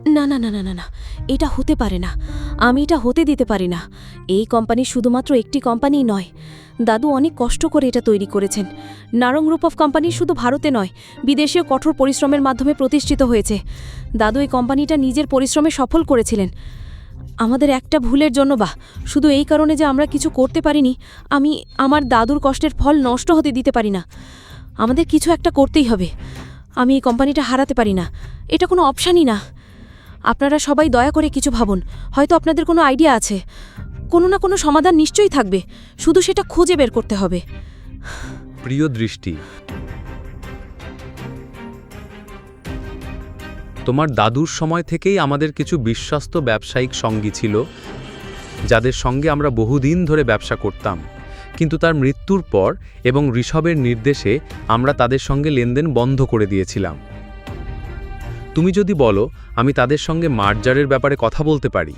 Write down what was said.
না না না না না না, এটা হতে পারে না। আমি এটা হতে দিতে পারি না। এই কোম্পানি শুধুমাত্র একটি কোম্পানি নয়, দাদু অনেক কষ্ট করে এটা তৈরি করেছেন। নারং গ্রুপ অফ কোম্পানি শুধু ভারতে নয়, বিদেশেও কঠোর পরিশ্রমের মাধ্যমে প্রতিষ্ঠিত হয়েছে। দাদু এই কোম্পানিটা নিজের পরিশ্রমে সফল করেছিলেন। আমাদের একটা ভুলের জন্য শুধু এই কারণে যে আমরা কিছু করতে পারিনি, আমি আমার দাদুর কষ্টের ফল নষ্ট হতে দিতে পারি না। আমাদের কিছু একটা করতেই হবে। আমি এই কোম্পানিটা হারাতে পারি না, এটা কোনো অপশানই না। আপনারা সবাই দয়া করে কিছু ভাবুন। হয়তো আপনাদের কোনো আইডিয়া আছে, কোনো না কোনো সমাধান নিশ্চয়ই থাকবে, শুধু সেটা খুঁজে বের করতে হবে। প্রিয় দৃষ্টি, তোমার দাদুর সময় থেকেই আমাদের কিছু বিশ্বস্ত ব্যবসায়িক সঙ্গী ছিল, যাদের সঙ্গে আমরা বহুদিন ধরে ব্যবসা করতাম। কিন্তু তার মৃত্যুর পর এবং ঋষভের নির্দেশে আমরা তাদের সঙ্গে লেনদেন বন্ধ করে দিয়েছিলাম। তুমি যদি বলো, আমি তাদের সঙ্গে মার্জারের ব্যাপারে কথা বলতে পারি।